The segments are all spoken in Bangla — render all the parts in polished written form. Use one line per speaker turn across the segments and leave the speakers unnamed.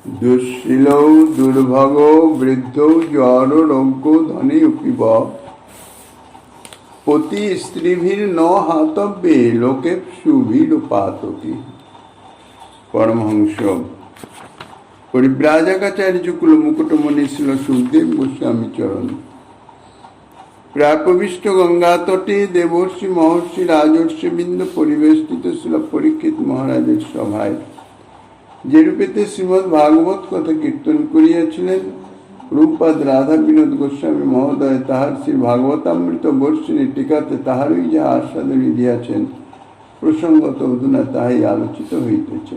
দুঃশীলৌ দুর্ভগ বৃদ্ধ জ্বর রোগ্য ধনী উপিব পতি স্ত্রীভির ন হাতব্যে লোকে সুভির পাতকি। পরমহংস পরিব্রাজকাচার্য কুল মুকুটমণি ছিল সুখদেব গোস্বামী চরণ। প্রাকবিষ্ট গঙ্গা তটে দেবর্ষি মহর্ষি রাজর্ষি বৃন্দ পরিবেষ্টিত ছিল পরীক্ষিত মহারাজের সভায়, যেরূপেতে শ্রীমদ্ ভাগবত কথা কীর্তন করিয়াছিলেন। রূপপাদ রাধা বিনোদ গোস্বামী মহোদয় তাহার শ্রী ভাগবতামৃত বর্ষিণী টিকাতে তাহারই যা আস্বাদনী দিয়াছেন, প্রসঙ্গত অধুনা তাহাই আলোচিত হইতেছে।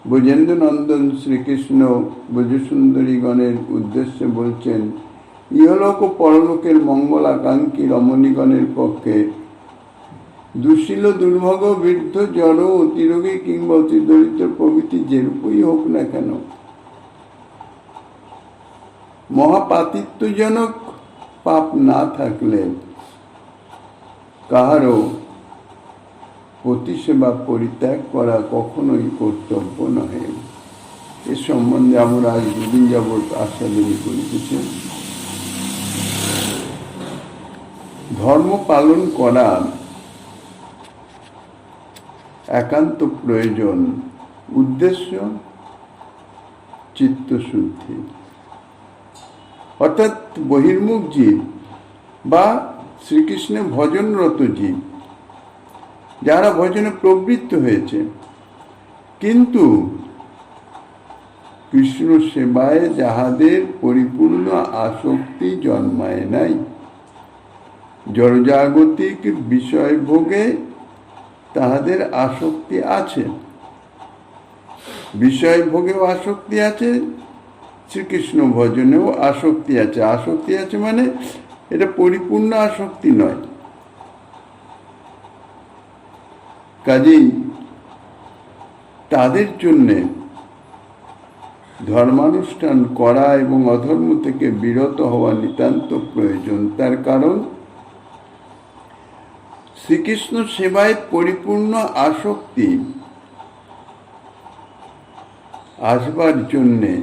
ব্রজেন্দ্র নন্দন শ্রীকৃষ্ণ ব্রজসুন্দরীগণের উদ্দেশ্যে বলছেন, ইহলোক ও পরলোকের মঙ্গলাকাঙ্ক্ষী রমণীগণের পক্ষে দুঃশীল দুর্ভগ বৃদ্ধ জড় অতিরোগী কিংবা অতি দরিদ্র প্রভৃতি যেরূপই হোক না কেন, মহাপাতিত্বজনক পাপ না থাকলে কাহারও প্রতিসেবা পরিত্যাগ করা কখনোই কর্তব্য নহে। এ সম্বন্ধে আমরা আজ দুদিন যাবৎ আস্বাদনী করিতেছি। ধর্ম পালন করা একান্ত প্রয়োজন। উদ্দেশ্য চিত্তশুদ্ধি, অর্থাৎ বহির্মুখ জীব বা শ্রীকৃষ্ণের ভজনরত জীব, যারা ভজনে প্রবৃত্ত হয়েছে কিন্তু কৃষ্ণ সেবায় যাহাদের পরিপূর্ণ আসক্তি জন্মায় নাই, জড়জাগতিক বিষয় ভোগে তাহাদের আসক্তি আছে, বিষয় ভোগেও আসক্তি আছে, শ্রীকৃষ্ণ ভজনেও আসক্তি আছে। আসক্তি আছে মানে এটা পরিপূর্ণ আসক্তি নয়। কাজেই তাদের জন্যে ধর্মানুষ্ঠান করা এবং অধর্ম থেকে বিরত হওয়া নিতান্ত প্রয়োজন। তার কারণ শ্রীকৃষ্ণ সেবায় পরিপূর্ণ আসক্তি আসবার জন্যে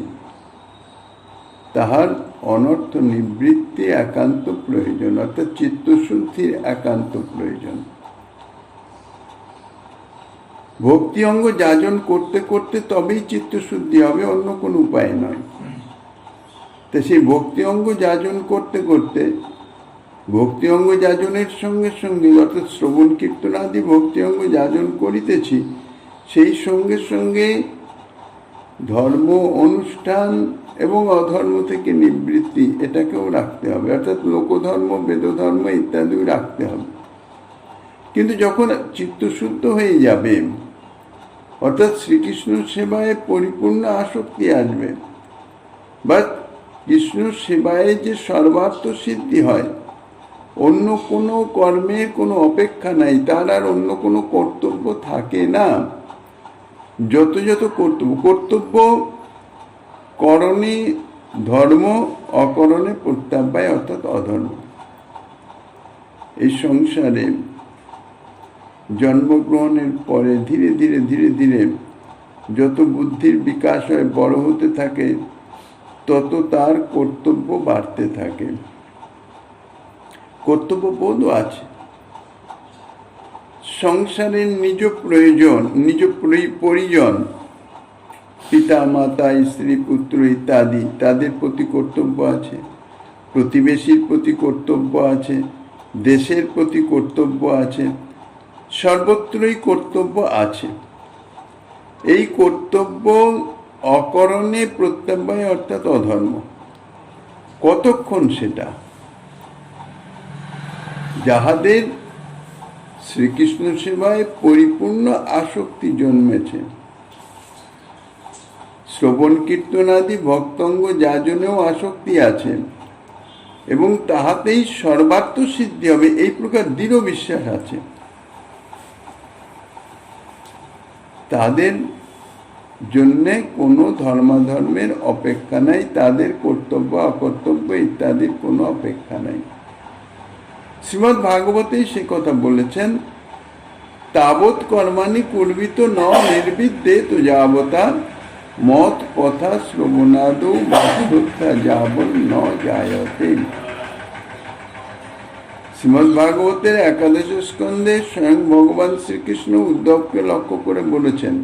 তাহার অনর্থ নিবৃত্তি একান্ত প্রয়োজন, অর্থাৎ চিত্তশুদ্ধির একান্ত প্রয়োজন। ভক্তি অঙ্গ যাজন করতে করতে তবেই চিত্তশুদ্ধি হবে, অন্য কোনো উপায় নয়। তা সেই ভক্তি অঙ্গ যাজন করতে করতে ভক্তি অঙ্গ যাজনের সঙ্গে সঙ্গে, অর্থাৎ শ্রবণ কীর্তন আদি ভক্তি অঙ্গ যাজন করিতেছি, সেই সঙ্গে সঙ্গে ধর্ম অনুষ্ঠান এবং অধর্ম থেকে নিবৃত্তি এটাকেও রাখতে হবে, অর্থাৎ লোকধর্ম বেদধর্ম ইত্যাদিও রাখতে হবে। কিন্তু যখন চিত্তশুদ্ধ হয়ে যাবে, অর্থাৎ শ্রীকৃষ্ণ সেবায় পরিপূর্ণ আসক্তি আসবে, বা কৃষ্ণ সেবায় যে সর্বার্থ সিদ্ধি হয়, অন্য কোনো কর্মের কোনো অপেক্ষা নাই, তার আর অন্য কোনো কর্তব্য থাকে না। যত যত কর্তব্য করণে ধর্ম, অকরণে প্রত্যাবায়, অর্থাৎ অধর্ম। এই সংসারে জন্মগ্রহণের পরে ধীরে ধীরে ধীরে ধীরে যত বুদ্ধির বিকাশ হয়, বড় হতে থাকে, তত তার কর্তব্য বাড়তে থাকে। কর্তব্যবোধও আছে। সংসারের নিজ প্রয়োজন, নিজ পরিজন, পিতা মাতা স্ত্রী পুত্র ইত্যাদি, তাদের প্রতি কর্তব্য আছে, প্রতিবেশীর প্রতি কর্তব্য আছে, দেশের প্রতি কর্তব্য আছে, সর্বত্রই কর্তব্য আছে। এই কর্তব্য অকরণে প্রত্যাবায়, অর্থাৎ অধর্ম। কতক্ষণ সেটা? যাহাদের শ্রীকৃষ্ণ সেবায় পরিপূর্ণ আসক্তি জন্মেছে, শ্রবণ কীর্তনাদি ভক্তঙ্গ যাজনেও আসক্তি আছে এবং তাহাতেই সর্বার্থ সিদ্ধি হবে, এই প্রকার দৃঢ় বিশ্বাস আছে, তাদের জন্যে কোনো ধর্মাধর্মের অপেক্ষা নাই, তাদের কর্তব্য অকর্তব্য ইত্যাদির কোনো অপেক্ষা নাই। শ্রীমদ্ ভাগবতেই সে কথা বলেছেন, তাবৎ কর্মাণি কুর্বিত ন নির্বিদ্যে তো যাবতা মত কথা শ্রবণাদৌ বাস্তবতা যাবন ন জায়তে। শ্রীমদ্ ভাগবতের 11 স্কন্ধে স্বয়ং ভগবান শ্রীকৃষ্ণ উদ্ধবকে লক্ষ্য করে বলেছেন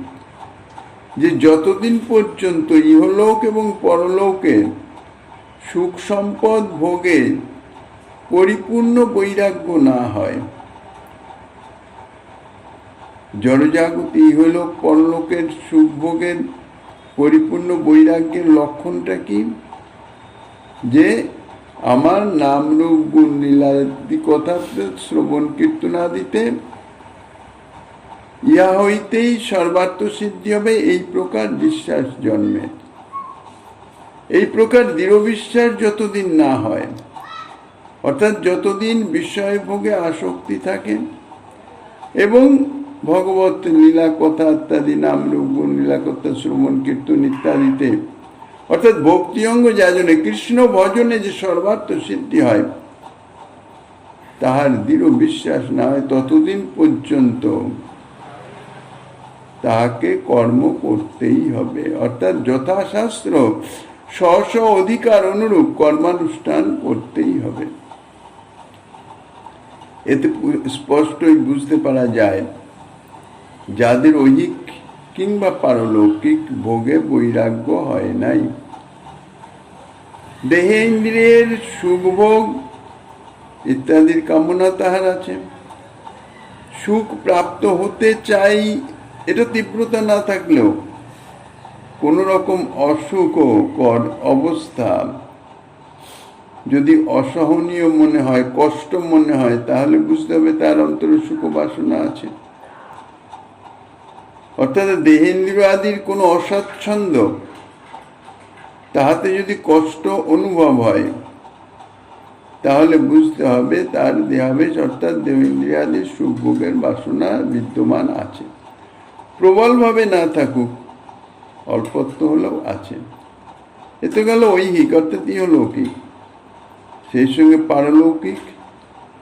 যে যতদিন পর্যন্ত ইহলোক এবং পরলোকে সুখ সম্পদ ভোগে পরিপূর্ণ বৈরাগ্য না হয়, জড়জাগতি ইহলোক পরলোকের সুখ ভোগের পরিপূর্ণ বৈরাগ্যের লক্ষণটা কি? যে আমার নাম রূপ গুণ লীলাদি কথা শ্রবণ কীর্তনাদিতে ইহা হইতেই সর্বার্থ সিদ্ধি হবে, এই প্রকার বিশ্বাস জন্মে। এই প্রকার দৃঢ় বিশ্বাস যতদিন না হয়, অর্থাৎ যতদিন বিষয় ভোগে আসক্তি থাকে এবং ভগবত লীলা কথা ইত্যাদি নাম রূপ গুণ লীলা কথা শ্রবণ কীর্তন ইত্যাদিতে, অর্থাৎ ভক্তি অঙ্গ যাজনে কৃষ্ণ ভজনে যে সর্বার্থ সিদ্ধি হয়, তাহার দৃঢ় বিশ্বাস না হয়, ততদিন পর্যন্ত তাহাকে কর্ম করতেই হবে। অর্থাৎ যথাশাস্ত্র স্ব স্ব অধিকার অনুরূপ কর্মানুষ্ঠান করতেই হবে। এতে স্পষ্টই বুঝতে পারা যায় যাদের ঐহিক কিংবা পারলৌকিক ভোগে বৈরাগ্য হয় নাই। দেহে ইন্দ্রিয়ের সুখভোগ ইত্যাদির কামনা তাহার আছে, সুখ প্রাপ্ত হতে চাই, এটা তীব্রতা না থাকলেও কোন রকম অসুখকর অবস্থা যদি অসহনীয় মনে হয়, কষ্ট মনে হয়, তাহলে বুঝতে হবে তার অন্তরে সুখ বাসনা আছে। অর্থাৎ দেহেন্দ্রিয় আদির কোনো অস্বাচ্ছন্দ্য, তাহাতে যদি কষ্ট অনুভব হয়, তাহলে বুঝতে হবে তার দেহাবেশ অর্থাৎ দেহেন্দ্রিয়াদির সুখভোগের বাসনা বিদ্যমান আছে। প্রবলভাবে না থাকুক, অল্পত্ব হলেও আছে। এ তো গেল ঐহিক অর্থাৎ ইহলৌকিক। সেই সঙ্গে পারলৌকিক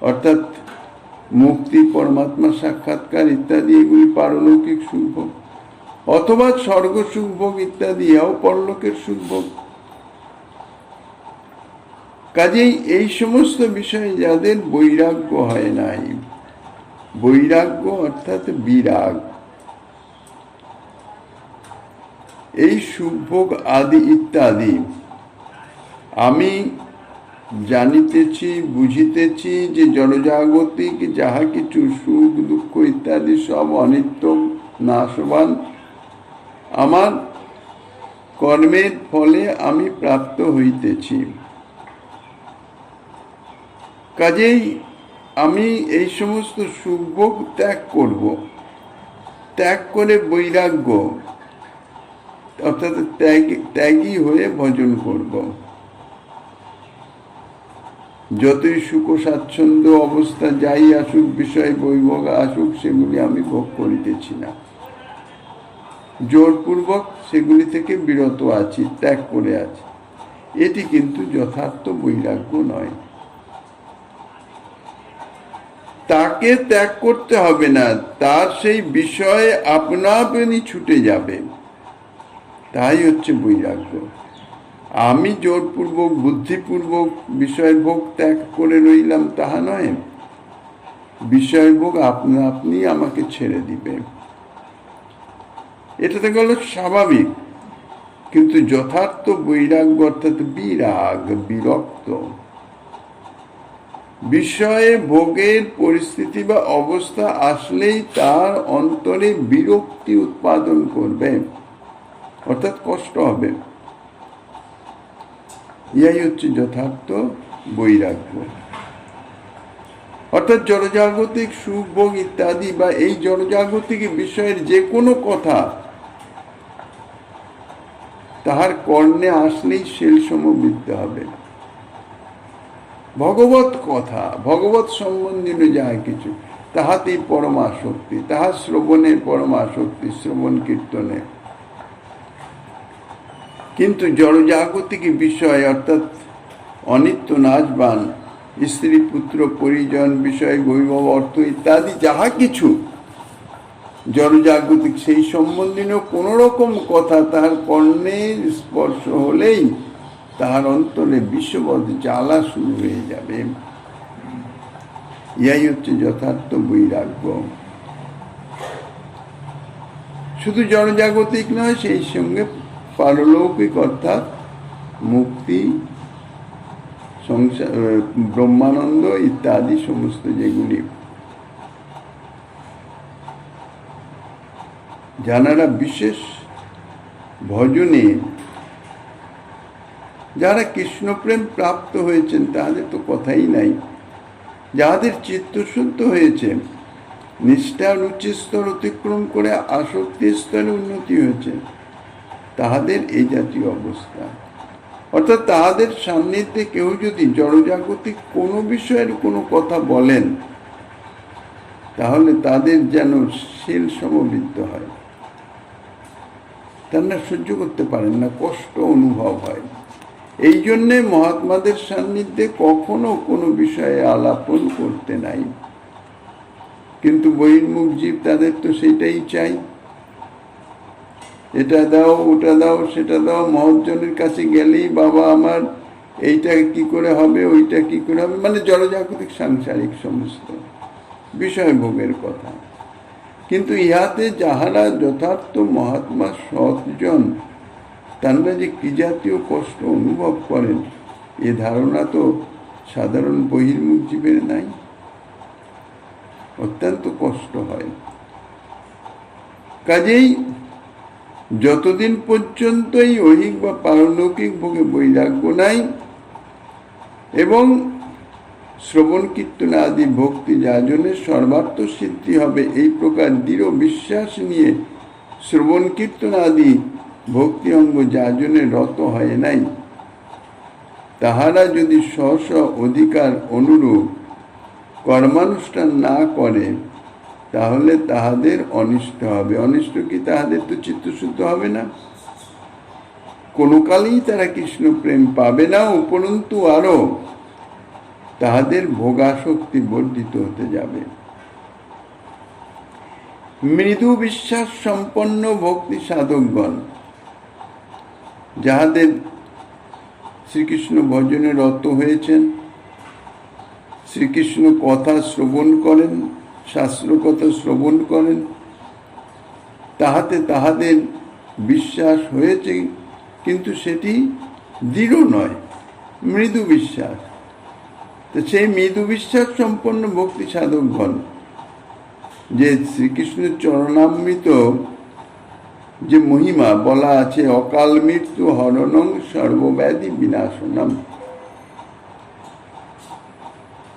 অর্থাৎ মুক্তি, পরমাত্মা সাক্ষাৎকার ইত্যাদি, এগুলি পারলৌকিক সুখভোগ, অথবা স্বর্গ সুখভোগ ইত্যাদি, ইহাও পরলোকের সুখভোগ। কাজেই এই সমস্ত বিষয়ে যাদের বৈরাগ্য হয় নাই, বৈরাগ্য অর্থাৎ বিরাগ, এই সুখভোগ আদি ইত্যাদি আমি জানিতেছি, বুঝিতেছি যে জড়জাগতিক যাহা কিছু সুখ দুঃখ ইত্যাদি সব অনিত্য, নাশবান, আমার কর্মের ফলে আমি প্রাপ্ত হইতেছি। কাজেই আমি এই সমস্ত সুখভোগ ত্যাগ করব, ত্যাগ করে বৈরাগ্য অর্থাৎ ত্যাগী হয়ে ভজন করব। যতই সুখ স্বাচ্ছন্দ্য অবস্থা যাই আসুক, বিষয় বৈভোগ আসুক, সেগুলি আমি ভোগ করিতেছি না, জোরপূর্বক সেগুলি থেকে বিরত আছি, ত্যাগ করে আছি। এটি কিন্তু যথার্থ বৈরাগ্য নয়। তাকে ত্যাগ করতে হবে না, তার সেই বিষয়ে আপনা আপনি ছুটে যাবে, তাই হচ্ছে বৈরাগ্য। আমি জোরপূর্বক বুদ্ধিপূর্বক বিষয়ভোগ ত্যাগ করে রইলাম তাহা নয়, বিষয়ভোগ আপনা আপনি আমাকে ছেড়ে দিবে। এটা তো গেল স্বাভাবিক, কিন্তু যথার্থ বৈরাগ্য অর্থাৎ বিরাগ, বিরক্ত, বিষয়ে ভোগের পরিস্থিতি বা অবস্থা আসলেই তার অন্তরে বিরক্তি উৎপাদন করবে, অর্থাৎ কষ্ট হবে। ইহাই হচ্ছে যথার্থ বৈরাগ্য। অর্থাৎ জড়জাগতিক সুখ ভোগ ইত্যাদি বা এই জড়জাগতিক বিষয়ের যে কোনো কথা তাহার কর্ণে আসলেই শেল সমবৃত্ত হবে। ভগবত কথা, ভগবত সম্বন্ধীয় যাহা কিছু, তাহাতেই পরম আসক্তি, তাহা শ্রবণে পরম আসক্তি, শ্রবণ কীর্তনে। কিন্তু জড়জাগতিক বিষয় অর্থাৎ অনিত্য, নাশবান, স্ত্রী পুত্র পরিজন বিষয় বৈভব অর্থ ইত্যাদি যাহা কিছু, জড়জাগতিক সেই সম্বন্ধীয় কোন রকম কথা তাহার কর্ণে স্পর্শ হলেই তাহার অন্তরে বিশ্ববৎ জ্বালা শুরু হয়ে যাবে। ইহাই হচ্ছে যথার্থ বৈরাগ্য। শুধু জড়জাগতিক নয়, সেই সঙ্গে পারলৌকিক অর্থাৎ মুক্তি, সংসার, ব্রহ্মানন্দ ইত্যাদি সমস্ত যেগুলি যারা বিশেষ ভজনে যারা কৃষ্ণপ্রেম প্রাপ্ত হয়েছেন তাদের তো কথাই নাই। যাহাদের চিত্ত শুদ্ধ হয়েছে, নিষ্ঠার উচ্চ স্তর অতিক্রম করে আসক্তি স্তরে উন্নতি হয়েছে, তাহাদের এই জাতীয় অবস্থা। অর্থাৎ তাহাদের সান্নিধ্যে কেউ যদি জড়জাগতিক কোনো বিষয়ের কোনো কথা বলেন, তাহলে তাদের যেন শিল সমবৃদ্ধ হয়, তারা সহ্য করতে পারেন না, কষ্ট অনুভব হয়। এই জন্যে মহাত্মাদের সান্নিধ্যে কখনো কোনো বিষয়ে আলাপন করতে নাই। কিন্তু বহির্মুখ জীব, তাদের তো সেটাই চাই, এটা দাও, ওটা দাও, সেটা দাও। মহৎজনের কাছে গেলেই বাবা আমার এইটা কি করে হবে, ওইটা কি করে হবে, মানে জড়জাগতিক সাংসারিক সমস্ত বিষয় ভোগের কথা। কিন্তু ইহাতে যাহারা যথার্থ মহাত্মা সৎজন, তারা যে কি জাতীয় কষ্ট অনুভব করেন, এ ধারণা তো সাধারণ বহির্মুখ জীবের নাই। অত্যন্ত কষ্ট হয়। কাজেই যতদিন পর্যন্ত এই ঐহিক বা পারলৌকিক ভোগে বৈরাগ্য নাই এবং শ্রবণ কীর্তন আদি ভক্তি যাজনের সর্বার্থ সিদ্ধি হবে, এই প্রকার দৃঢ় বিশ্বাস নিয়ে শ্রবণ কীর্তন আদি ভক্তি অঙ্গ যাজনে রত হয় নাই, তাহারা যদি স্ব স্ব অধিকার অনুরূপ কর্মানুষ্ঠান না করে, তাহলে তাহাদের অনিষ্ট হবে। অনিষ্ট কি? তাহাদের তো চিত্তশুদ্ধ হবে না, কোনো কালেই তারা কৃষ্ণ প্রেম পাবে না, উপরন্তু আরো তাহাদের ভোগাসক্তি বর্ধিত হতে যাবে। মৃদু বিশ্বাস সম্পন্ন ভক্তি সাধকগণ, যাহাদের শ্রীকৃষ্ণ ভজনে রত হয়েছেন, শ্রীকৃষ্ণ কথা শ্রবণ করেন, শাস্ত্র কথা শ্রবণ করেন, তাহাতে তাহাদের বিশ্বাস হয়েছে, কিন্তু সেটি দৃঢ় নয়, মৃদু বিশ্বাস। তো সেই মৃদু বিশ্বাস সম্পন্ন ভক্তি সাধকগণ যে শ্রীকৃষ্ণের চরণামৃত যে মহিমা বলা আছে, অকাল মৃত্যু হরণং সর্বব্যাধি বিনাশনম,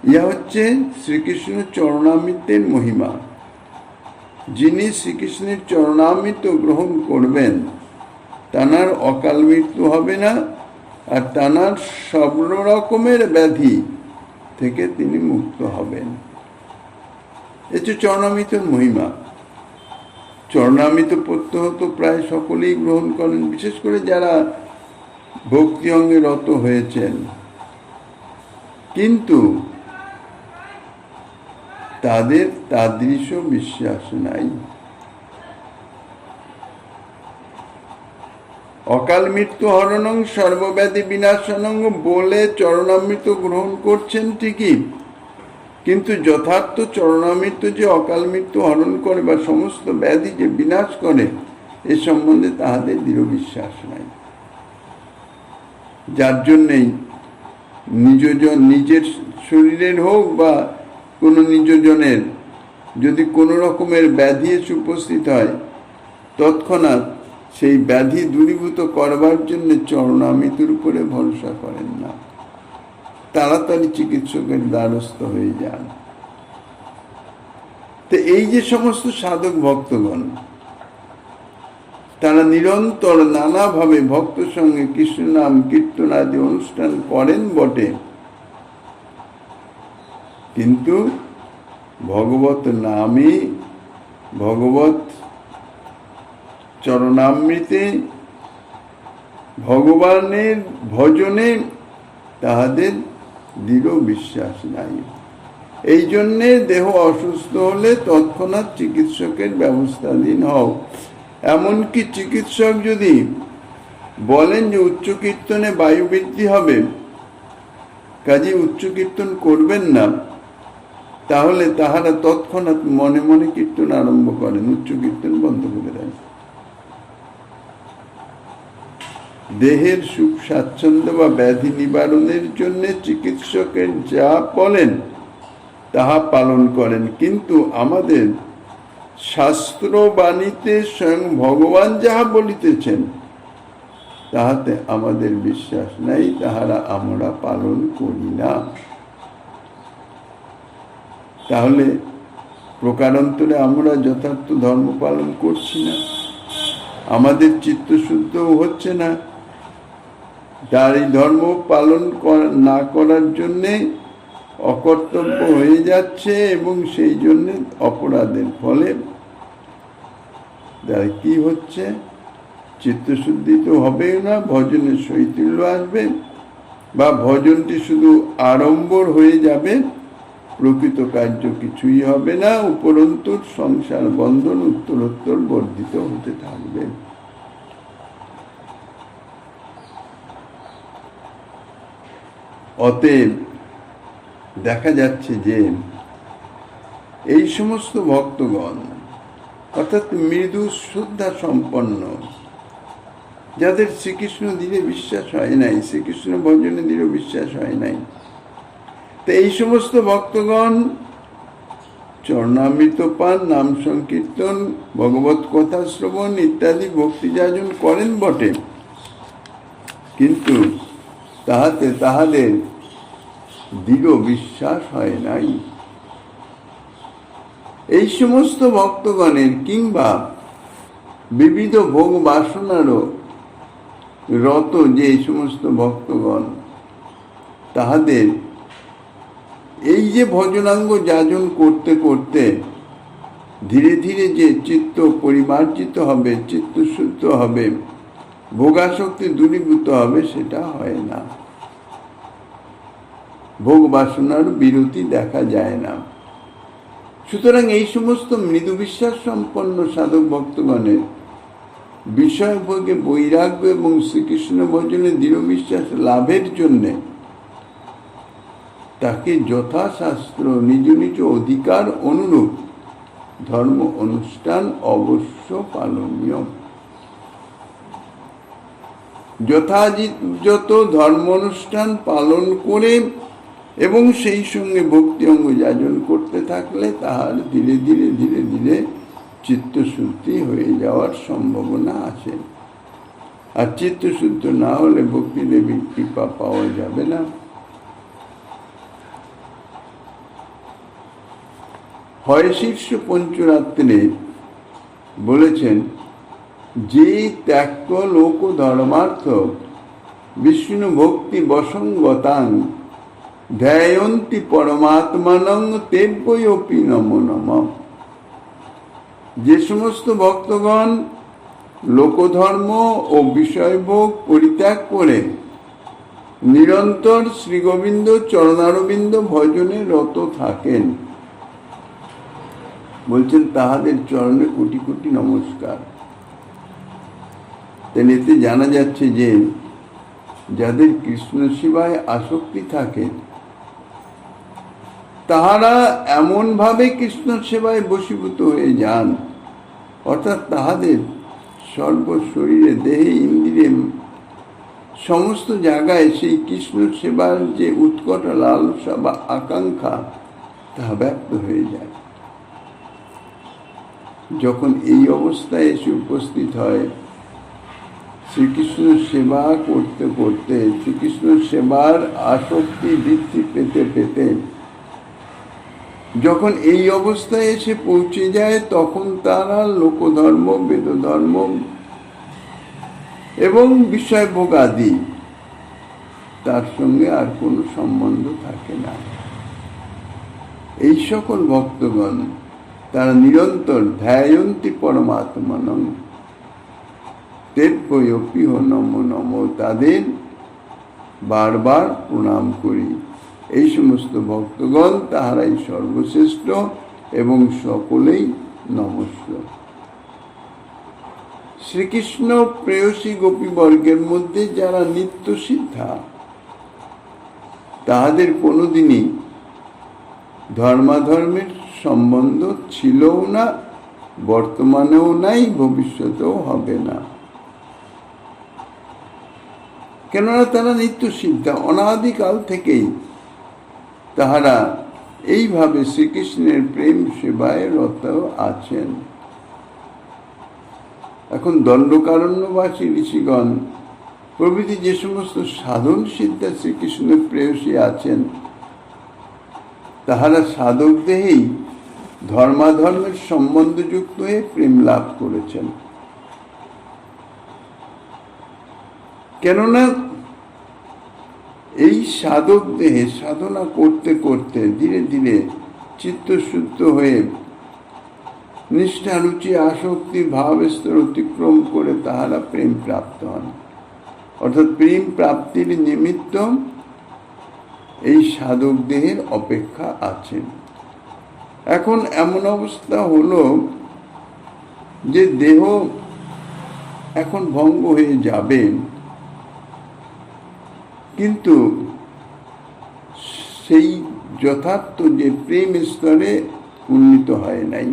ইহা হচ্ছে শ্রীকৃষ্ণের চরণামৃতের মহিমা। যিনি শ্রীকৃষ্ণের চরণামৃত গ্রহণ করবেন, তানার অকাল মৃত্যু হবে না, আর তানার সব রকমের ব্যাধি থেকে তিনি মুক্ত হবেন। এই যে চরণামৃতের মহিমা। চরণামৃত প্রত্যহত প্রায় সকলেই গ্রহণ করেন, বিশেষ করে যারা ভক্তি অঙ্গে রত হয়েছেন, কিন্তু তাদের তাদৃশ বিশ্বাস নাই। অকাল মৃত্যু হরণং সর্বব্যাধি বিনাশনং বলে চরণামৃত গ্রহণ করছেন ঠিকই, কিন্তু যথার্থ চরণামৃত যে অকাল মৃত্যু হরণ করে বা সমস্ত ব্যাধি যে বিনাশ করে, এ সম্বন্ধে তাহাদের দৃঢ় বিশ্বাস নাই। যার জন্যেই নিজের শরীরের হোক বা কোনো নিজজনের যদি কোনো রকমের ব্যাধি এসে উপস্থিত হয়, তৎক্ষণাৎ সেই ব্যাধি দূরীভূত করবার জন্য চরণামৃতের উপরে ভরসা করেন না, তাড়াতাড়ি চিকিৎসকের দ্বারস্থ হয়ে যান। তো এই যে সমস্ত সাধক ভক্তগণ, তারা নিরন্তর নানাভাবে ভক্ত সঙ্গে কৃষ্ণ নাম কীর্তন আদি অনুষ্ঠান করেন বটে, কিন্তু ভগবত নামে, ভগবত চরণামৃতে, ভগবানের ভজনে তাহাদের দৃঢ় বিশ্বাস নাই। এই জন্যে দেহ অসুস্থ হলে তৎক্ষণাৎ চিকিৎসকের ব্যবস্থাধীন হও। এমনকি চিকিৎসক যদি বলেন যে উচ্চ কীর্তনে বায়ু বৃদ্ধি হবে, কাজে উচ্চ কীর্তন করবেন না, তাহলে তাহারা তৎক্ষণাৎ মনে মনে কীর্তন আরম্ভ করেন, উচ্চ কীর্তন বন্ধ করে দেন। দেহের সুখ স্বাচ্ছন্দ্য বা ব্যাধি নিবারণের জন্য চিকিৎসকের যা বলেন তাহা পালন করেন, কিন্তু আমাদের শাস্ত্র বাণীতে স্বয়ং ভগবান যাহা বলিতেছেন তাহাতে আমাদের বিশ্বাস নাই, তাহারা আমরা পালন করি না। তাহলে প্রকারান্তরে আমরা যথার্থ ধর্ম পালন করছি না, আমাদের চিত্তশুদ্ধও হচ্ছে না। তার এই ধর্ম পালন না করার জন্যে অকর্তব্য হয়ে যাচ্ছে, এবং সেই জন্যে অপরাধের ফলে কি হচ্ছে, চিত্তশুদ্ধি তো হবেই না, ভজনের শৈথিল্য আসবে, বা ভজনটি শুধু আড়ম্বর হয়ে যাবে, প্রকৃত কার্য কিছুই হবে না, উপরন্তু সংসার বন্ধন উত্তরোত্তর বর্ধিত হতে থাকবে। অতএব দেখা যাচ্ছে যে এই সমস্ত ভক্তগণ, অর্থাৎ মৃদু শ্রদ্ধা সম্পন্ন, যাদের শ্রীকৃষ্ণ দৃঢ় বিশ্বাস হয় নাই, শ্রীকৃষ্ণ ভজনে দৃঢ় বিশ্বাস হয় নাই, তো এই সমস্ত ভক্তগণ চরণামৃত পান, নাম সংকীর্তন, ভগবত কথা শ্রবণ ইত্যাদি ভক্তি যাজন করেন বটে, কিন্তু তাহাতে তাহাদের দৃঢ় বিশ্বাস হয় নাই। এই সমস্ত ভক্তগণের কিংবা বিবিধ ভোগ বাসনারও রত যে এই সমস্ত ভক্তগণ, তাহাদের এই যে ভজনাঙ্গ যাজন করতে করতে ধীরে ধীরে যে চিত্ত পরিমার্জিত হবে, চিত্ত শুদ্ধ হবে, ভোগাসক্তি দূরীভূত হবে, সেটা হয় না। ভোগ বাসনার বিরতি দেখা যায় না। সুতরাং এই সমস্ত মৃদু বিশ্বাস সম্পন্ন সাধক ভক্তগণের বিষয় ভোগে বৈরাগ্য এবং শ্রীকৃষ্ণ ভজনে দৃঢ় বিশ্বাস লাভের জন্যে তাকে যথাশাস্ত্র নিজ নিজ অধিকার অনুরূপ ধর্ম অনুষ্ঠান অবশ্য পালনীয়। যথাযথ ধর্ম অনুষ্ঠান পালন করে এবং সেই সঙ্গে ভক্তি অঙ্গ যাজন করতে থাকলে তাহার ধীরে ধীরে ধীরে ধীরে চিত্তশুদ্ধি হয়ে যাওয়ার সম্ভাবনা আছে। আর চিত্তশুদ্ধ না হলে ভক্তি দেবীর কৃপা পাওয়া যাবে না। হয় শীর্ষ পঞ্চরাত্রে বলেছেন, যে ত্যাক্ত লোক ধর্মার্থ বিষ্ণু ভক্তি বসঙ্গতাং ধ্যায়ন্তি পরমাত্মানং তেব্যয়পি নমো নমঃ। যে সমস্ত ভক্তগণ লোকধর্ম ও বিষয়ভোগ পরিত্যাগ করে নিরন্তর শ্রীগোবিন্দ চরণারবিন্দ ভজনে রত থাকেন, বলছেন তাহাদের চরণে কোটি কোটি নমস্কার। তাহলে এতে জানা যাচ্ছে যে যাদের কৃষ্ণ সেবায় আসক্তি থাকে তাহারা এমনভাবে কৃষ্ণ সেবায় বশীভূত হয়ে যান, অর্থাৎ তাহাদের সর্বশরীরে দেহে ইন্দ্রিয়ে সমস্ত জায়গায় সেই কৃষ্ণ সেবার যে উৎকট লালসা বা আকাঙ্ক্ষা তাহা ব্যক্ত হয়ে যায়। যখন এই অবস্থায় এসে উপস্থিত হয়, শ্রীকৃষ্ণ সেবা করতে করতে, শ্রীকৃষ্ণ সেবার আসক্তি বৃদ্ধি পেতে পেতে যখন এই অবস্থায় এসে পৌঁছে যায়, তখন তারা লোকধর্ম, বেদধর্ম এবং বিষয়ভোগ আদি তার সঙ্গে আর কোনো সম্বন্ধ থাকে না। এই সকল ভক্তগণ তারা নিরন্তর ধ্যায়ন্তি পরমাত্মানং তেব্যয়পি নমো নমঃ, তাদের বারবার প্রণাম করি, এই সমস্ত ভক্তগণ তাহারাই সর্বশ্রেষ্ঠ এবং সকলেই নমস্য। শ্রীকৃষ্ণ প্রেয়সী গোপীবর্গের মধ্যে যারা নিত্য সিদ্ধা, তাহাদের কোনোদিনই ধর্মাধর্মের সম্বন্ধ ছিলও না, বর্তমানেও নাই, ভবিষ্যতেও হবে না। কেননা তারা নিত্য সিদ্ধা, অনাদিকাল থেকেই তাহারা এইভাবে শ্রীকৃষ্ণের প্রেম সেবায় রত আছেন। এখন দণ্ডকারণ্যবাসী ঋষিগণ প্রভৃতি যে সমস্ত সাধন সিদ্ধা শ্রীকৃষ্ণের প্রেয়সী আছেন, তাহারা সাধক দেহেই ধর্মাধর্মের সম্বন্ধযুক্ত হয়ে প্রেম লাভ করেছেন। কেননা এই সাধক দেহে সাধনা করতে করতে ধীরে ধীরে চিত্তশুদ্ধ হয়ে নিষ্ঠা, রুচি, আসক্তি, ভাবস্তর অতিক্রম করে তাহারা প্রেম প্রাপ্ত হন। অর্থাৎ প্রেম প্রাপ্তির নিমিত্ত এই সাধক দেহের অপেক্ষা আছেন। এখন এমন অবস্থা হলো যে দেহ এখন ভঙ্গ হয়ে যাবে, কিন্তু সেই যথার্থ যে প্রেম স্তরে উন্নীত হয় নাই।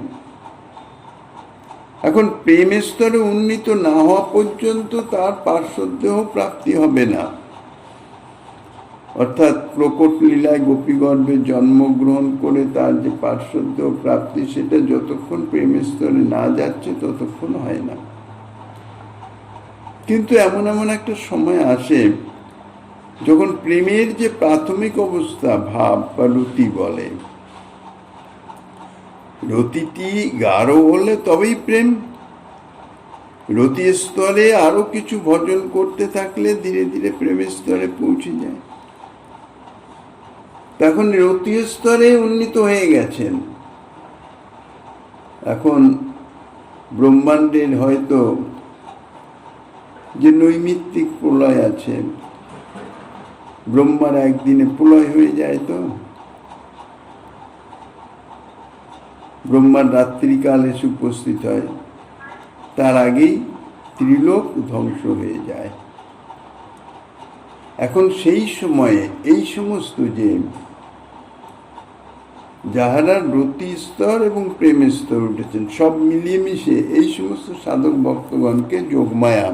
এখন প্রেম স্তরে উন্নীত না হওয়া পর্যন্ত তার পার্শ্বদেহ প্রাপ্তি হবে না। অর্থাৎ প্রকট লীলায় গোপীগর্ভে জন্মগ্রহণ করে তার যে পার্শ্বদেহ প্রাপ্তি, সেটা যতক্ষণ প্রেম স্তরে না যাচ্ছে ততক্ষণ হয় না। কিন্তু এমন এমন একটা সময় আসে যখন প্রেমের যে প্রাথমিক অবস্থা, ভাব বা রতি বলে, রতিটি গাঢ় হলে তবেই প্রেম। রতি স্তরে আরো কিছু ভজন করতে থাকলে ধীরে ধীরে প্রেমের স্তরে পৌঁছে যায়। তখন রতি স্তরে উন্নীত হয়ে গেছেন। এখন ব্রহ্মাণ্ডের হয়তো যে নৈমিত্তিক প্রলয় আছে, ব্রহ্মার একদিনে প্রলয় হয়ে যায়, তো ব্রহ্মার রাত্রিকাল এসে উপস্থিত হয়, তার আগেই ত্রিলোক ধ্বংস হয়ে যায়। এখন সেই সময়ে এই সমস্ত যে যাহারা রতি স্তর এবং প্রেম স্তর উঠেছেন, সব মিলিয়ে মিশে এই সমস্ত সাধক ভক্তগণকে যোগমায়া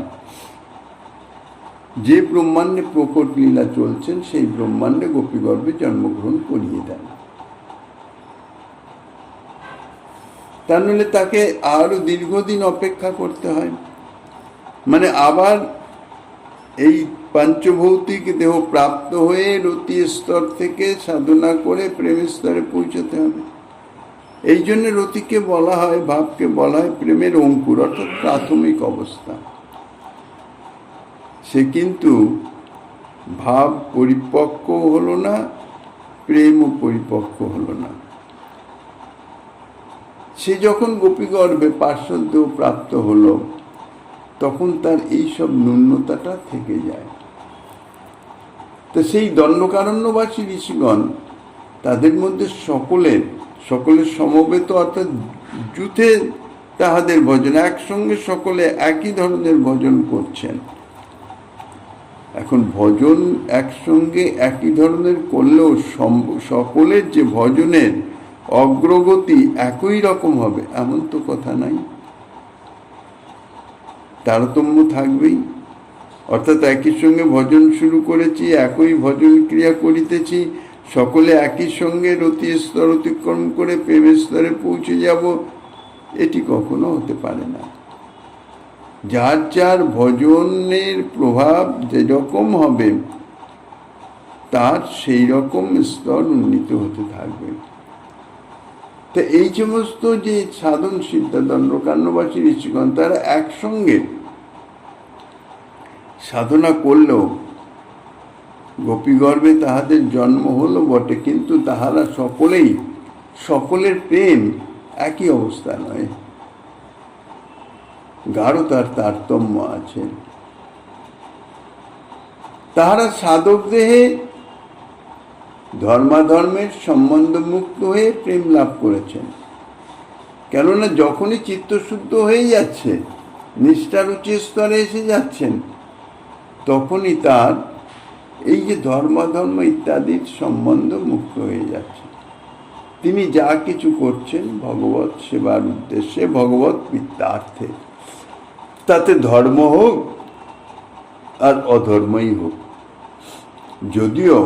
যে ব্রহ্মাণ্ডে প্রকট লীলা চলছেন, সেই ব্রহ্মাণ্ডে গোপীগর্ভে জন্মগ্রহণ করিয়ে দেন। তা নইলে তাকে আরো দীর্ঘদিন অপেক্ষা করতে হয়। মানে আবার এই পঞ্চভৌতিক দেহ প্রাপ্ত হয়ে রতি স্তর থেকে সাধনা করে প্রেম স্তরে পৌঁছতে হবে। এই জন্য রতিকে বলা হয়, ভাবকে বলা হয় প্রেমের অঙ্কুর, অর্থাৎ প্রাথমিক অবস্থা। সে কিন্তু ভাব পরিপক্ক হলো না, প্রেমও পরিপক্ক হলো না। সে যখন গোপীগর্ভে পার্শ্বদেহ প্রাপ্ত হলো, তখন তার এই সব ন্যূনতাটা থেকে যায়। তো সেই দণ্ডকারণ্যবাসী ঋষিগণ, তাদের মধ্যে সকলের সমবেত, অর্থাৎ যুথে তাহাদের ভজন, একসঙ্গে সকলে একই ধরনের ভজন করছেন। এখন ভজন একসঙ্গে একই ধরনের করলেও সকলের যে ভজনের অগ্রগতি একই রকম হবে এমন তো কথা নাই, তারতম্য থাকবেই। অর্থাৎ একই সঙ্গে ভজন শুরু করেছি, একই ভজন ক্রিয়া করিতেছি, সকলে একই সঙ্গে রতি স্তর অতিক্রম করে প্রেমের স্তরে পৌঁছে যাব, এটি কখনো হতে পারে না। যার যার ভজনের প্রভাব যেরকম হবে, তার সেই রকম স্তর উন্নীত হতে থাকবে। তো এই সমস্ত যে সাধন সিদ্ধা দণ্ডকারণ্যবাসী ঋষিগণ, তারা একসঙ্গে সাধনা করলেও গোপীগর্ভে তাহাদের জন্ম হলো বটে, কিন্তু তাহারা সকলের প্রেম একই অবস্থা নয়, গাঢ়তার তারতম্য আছে। তাহারা সাধক দেহে ধর্মাধর্মের সম্বন্ধ মুক্ত হয়ে প্রেম লাভ করেছেন। কেননা যখনই চিত্তশুদ্ধ হয়ে যাচ্ছে, নিষ্ঠার উচ্চ স্তরে এসে যাচ্ছেন, তখনই তার এই যে ধর্মাধর্ম ইত্যাদির সম্বন্ধ মুক্ত হয়ে যাচ্ছে। তিনি যা কিছু করছেন ভগবৎ সেবার উদ্দেশ্যে, ভগবৎ বিদ্যার্থে, তাতে ধর্ম হোক আর অধর্মই হোক। যদিও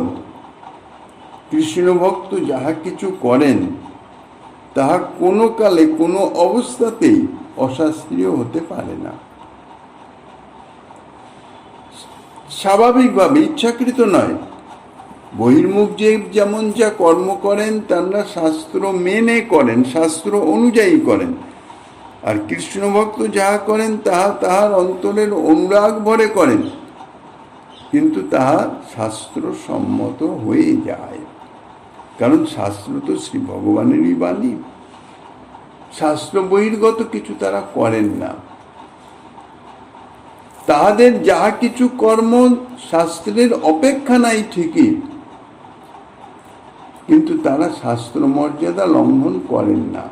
কৃষ্ণ ভক্ত যাহা কিছু করেন তাহা কোনো কালে কোনো অবস্থাতেই অশাস্ত্রীয় হতে পারে না। স্বাভাবিকভাবে ইচ্ছাকৃত নয়। বহির্মুখ যে যেমন যা কর্ম করেন তারা শাস্ত্র মেনে করেন, শাস্ত্র অনুযায়ী করেন। আর কৃষ্ণ ভক্ত যাহা করেন তাহা তাহার অন্তরের অনুরাগ ভরে করেন, কিন্তু তাহা শাস্ত্র সম্মত হয়ে যায়। কারণ শাস্ত্র তো শ্রী ভগবানেরই বাণী, শাস্ত্র বহির্গত কিছু তারা করেন না। তাহাদের যাহা কিছু কর্ম শাস্ত্রের অপেক্ষা নাই ঠিকই, কিন্তু তারা শাস্ত্র মর্যাদা লঙ্ঘন করেন না।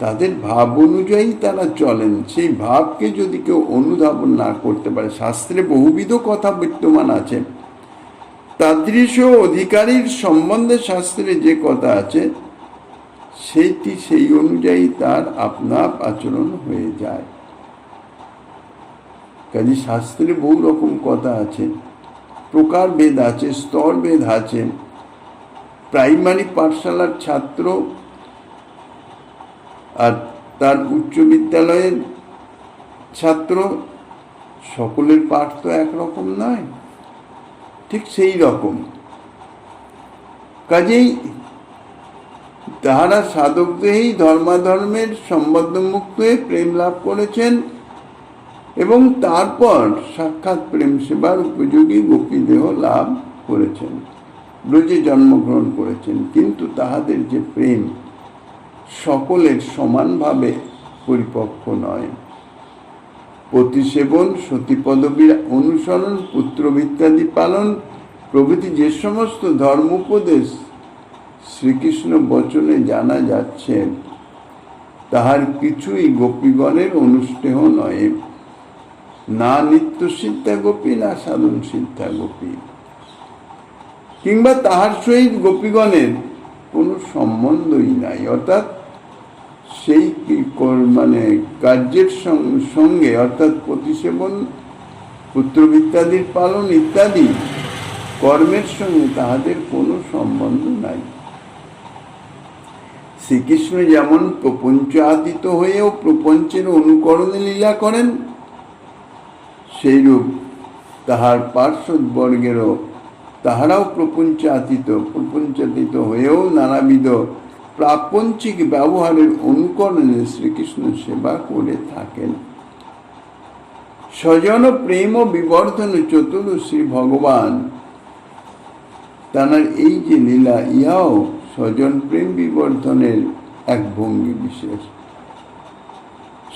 তাদের ভাব অনুযায়ী তারা চলেন। সেই ভাবকে যদি কেউ অনুধাবন না করতে পারে, শাস্ত্রে বহুবিধ কথা বিদ্যমান আছে, তাদৃশ অধিকারীর সম্বন্ধে শাস্ত্রে যে কথা আছে সেইটি সেই অনুযায়ী তার আপনা আচরণ হয়ে যায়। কাজে শাস্ত্রে বহু রকম কথা আছে, প্রকার ভেদ আছে, স্তর ভেদ আছে। প্রাইমারি পাঠশালার ছাত্র আর তার উচ্চ বিদ্যালয়ের ছাত্র সকলের পাঠ তো একরকম নয়, ঠিক সেই রকম। কাজেই তাহারা সাধকদেহী ধর্মাধর্মের সম্বন্ধ মুক্ত হয়ে প্রেম লাভ করেছেন এবং তারপর সাক্ষাৎ প্রেম সেবার উপযোগী গোপীদেহ লাভ করেছেন, ব্রজে জন্মগ্রহণ করেছেন। কিন্তু তাহাদের যে প্রেম সকলের সমানভাবে পরিপক্ক নয়। প্রতিসেবন, সতীপদবীর অনুসরণ, পুত্রভিত্যাদি পালন প্রভৃতি যে সমস্ত ধর্মোপদেশ শ্রীকৃষ্ণ বচনে জানা যাচ্ছে, তাহার কিছুই গোপীগণের অনুষ্ঠেয় নয়। না নিত্য সিদ্ধা গোপী, না সাধন সিদ্ধা গোপী, কিংবা তাহার সহিত গোপীগণের কোনো সম্বন্ধই নাই। অর্থাৎ সেই কার্যের সঙ্গে, অর্থাৎ প্রতিসেবন, পুত্রভিত্যাদির পালন ইত্যাদি কর্মের সঙ্গে তাহাদের কোনো সম্বন্ধ নাই। শ্রীকৃষ্ণ যেমন প্রপঞ্চাতীত হয়েও প্রপঞ্চের অনুকরণে লীলা করেন, সেইরূপ তাহার পার্শ্ববর্গেরও তাহারাও প্রপঞ্চাতীত হয়েও নানাবিধ প্রাপঞ্চিক ব্যবহারের অনুকরণে শ্রীকৃষ্ণ সেবা করে থাকেন। স্বজন প্রেম বিবর্ধন চতুর শ্রী ভগবান, তাঁর এই যে লীলা, ইহাও স্বজন প্রেম বিবর্ধনের এক ভঙ্গি বিশেষ।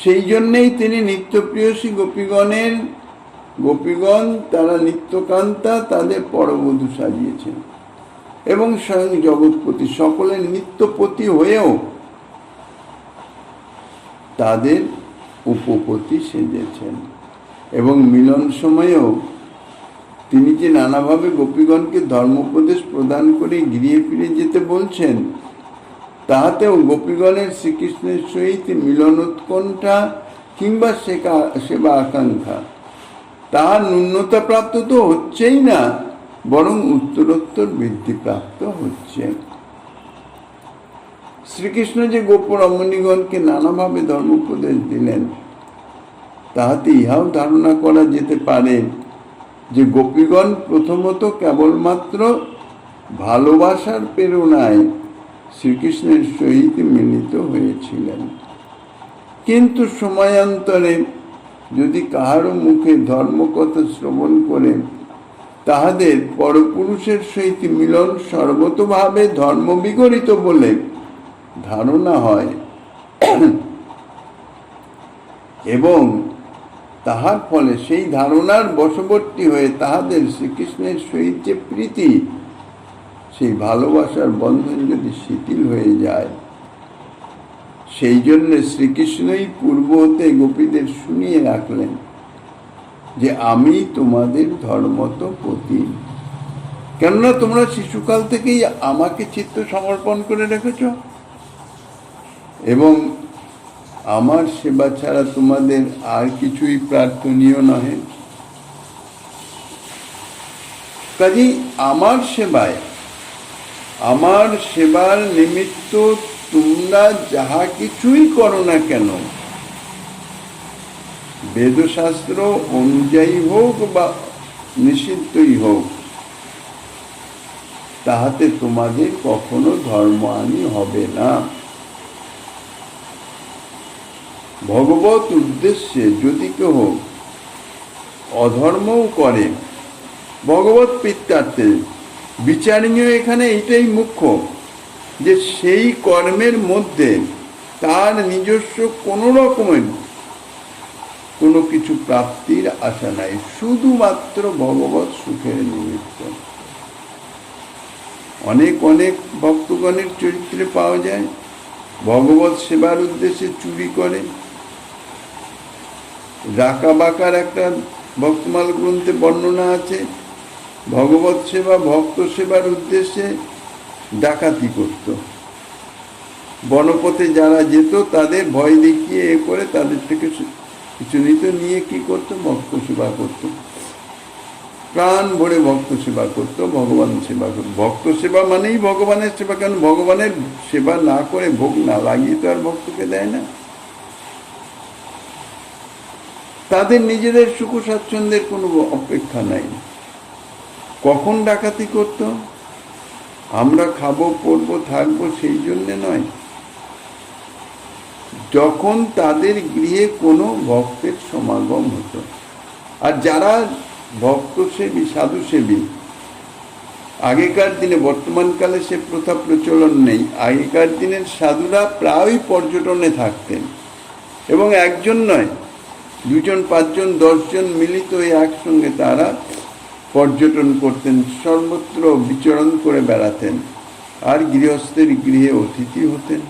সেই জন্যেই তিনি নিত্যপ্রিয়সী গোপীগণ তারা নিত্যকান্তা, তাদের পরবধূ সাজিয়েছেন এবং স্বয়ং জগৎপতি সকলের নিত্যপতি হয়েও তাদের উপপতি সেজেছেন। এবং মিলন সময়েও তিনি যে নানাভাবে গোপীগণকে ধর্মোপদেশ প্রদান করে গৃহে ফিরে যেতে বলছেন, তাহাতেও গোপীগণের শ্রীকৃষ্ণের সহিত মিলন উৎকণ্ঠা কিংবা সেবা আকাঙ্ক্ষা তাহার ন্যূনতা প্রাপ্ত তো হচ্ছেই না, বরং উত্তরোত্তর বৃদ্ধিপ্রাপ্ত হচ্ছে। শ্রীকৃষ্ণ যে গোপ রমণীগণকে নানাভাবে ধর্মোপদেশ দিলেন, তাহাতে ইহাও ধারণা করা যেতে পারে যে গোপীগণ প্রথমত কেবলমাত্র ভালোবাসার প্রেরণায় শ্রীকৃষ্ণের সহিত মিলিত হয়েছিলেন। কিন্তু সময়ান্তরে যদি কাহারও মুখে ধর্মকথা শ্রবণ করে তাহাদের পরপুরুষের সহিত মিলন সর্বতোভাবে ধর্ম বিগড়িত বলে ধারণা হয় এবং তাহার ফলে সেই ধারণার বশবর্তী হয়ে তাহাদের শ্রীকৃষ্ণের সহিত যে প্রীতি সেই ভালোবাসার বন্ধন যদি শিথিল হয়ে যায়, সেই জন্য শ্রীকৃষ্ণই পূর্ব হতে গোপীদের শুনিয়ে রাখলেন যে আমি তোমাদের ধর্মত পতি। কেননা তোমরা শিশুকাল থেকেই আমাকে চিত্ত সমর্পণ করে রেখেছ এবং আমার সেবা ছাড়া তোমাদের আর কিছুই প্রার্থনীয় নহে। কাজেই আমার সেবায়, আমার সেবার নিমিত্ত তোমরা যাহা কিছুই করো না কেন, বেদশাস্ত্র অনুযায়ী হোক বা নিষিদ্ধই হোক, তাহাতে তোমাদের কখনো ধর্মহানি হবে না। ভগবত উদ্দেশ্যে যদি কেহ অধর্মও করে, ভগবত পিত্তার্থে বিচারণীয় এখানে এইটাই মুখ্য, যে সেই কর্মের মধ্যে তার নিজস্ব কোনো রকমের কোনো কিছু প্রাপ্তির আশা নাই, শুধুমাত্র ভগবত সুখের নিমিত্ত। অনেক অনেক ভক্তগণের চরিত্রে পাওয়া যায় ভগবত সেবার উদ্দেশ্যে চুরি করে। রাকা বাকার একটা ভক্তমাল গ্রন্থে বর্ণনা আছে, ভগবত সেবা ভক্ত সেবার উদ্দেশ্যে ডাকাতি করত। বনপথে যারা যেত তাদের ভয় দেখিয়ে এ করে তাদের থেকে কিছু নিত, নিয়ে কি করতো, ভক্ত সেবা করত, প্রাণ ভরে ভক্ত সেবা করত, ভগবান সেবা করত। ভক্ত সেবা মানেই ভগবানের সেবা, কারণ ভগবানের সেবা না করে ভোগ না লাগিয়ে তো আর ভক্তকে দেয় না। তাদের নিজেদের সুখ স্বাচ্ছন্দ্যের কোনো অপেক্ষা নাই। কখন ডাকাতি করত? আমরা খাবো, পরবো, থাকবো সেই জন্যে নয়, যখন তাদের গৃহে কোনো ভক্তের সমাগম হতো। আর যারা ভক্তসেবী, সাধুসেবী, আগেকার দিনে, বর্তমানকালে সে প্রথা প্রচলন নেই, আগেকার দিনের সাধুরা প্রায়ই পর্যটনে থাকতেন এবং একজন নয়, 2 জন, 5 জন, 10 জন মিলিত হয়ে একসঙ্গে তারা পর্যটন করতেন, সর্বত্র বিচরণ করে বেড়াতেন আর গৃহস্থের গৃহে অতিথি হতেন।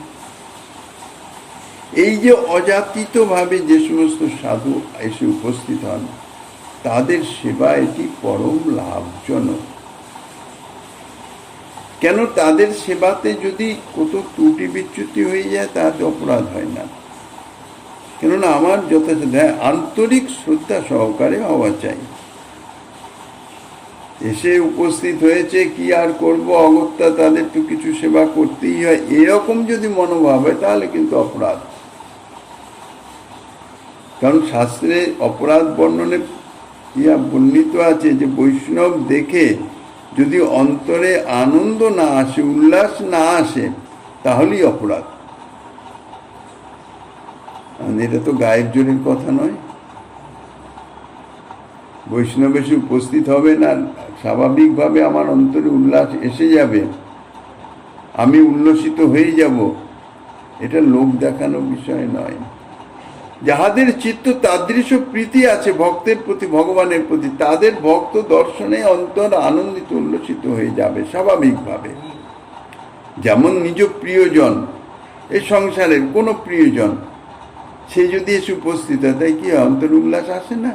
এই যে অযাচিতভাবে যে সমস্ত সাধু এসে উপস্থিত হন, তাদের সেবা এটি পরম লাভজনক। কেন? তাদের সেবাতে যদি কত ত্রুটি বিচ্যুতি হয়ে যায় তাতে অপরাধ হয় না, কেননা আমার যথাযথ আন্তরিক শ্রদ্ধা সহকারে হওয়া চাই। এসে উপস্থিত হয়েছে, কি আর করব, অগত্যা তাদের তো কিছু সেবা করতেই হয়, এরকম যদি মনোভাব হয় তাহলে কিন্তু অপরাধ। কারণ শাস্ত্রে অপরাধ বর্ণনে ইয়া বর্ণিত আছে যে বৈষ্ণব দেখে যদি অন্তরে আনন্দ না আসে, উল্লাস না আসে, তাহলেই অপরাধ। এটা তো গায়ের জোরের কথা নয়। বৈষ্ণব এসে উপস্থিত হবে না, স্বাভাবিকভাবে আমার অন্তরে উল্লাস এসে যাবে, আমি উল্লসিত হয়ে যাব, এটা লোক দেখানোর বিষয় নয়। যাহাদের চিত্ত তাদৃশ প্রীতি আছে ভক্তের প্রতি, ভগবানের প্রতি, তাদের ভক্ত দর্শনে অন্তর আনন্দিত উল্লসিত হয়ে যাবে স্বাভাবিকভাবে। যেমন নিজ প্রিয়জন, এই সংসারের কোনো প্রিয়জন, সে যদি এসে উপস্থিত হয়, তাই কি অন্তর উল্লাস আসে না?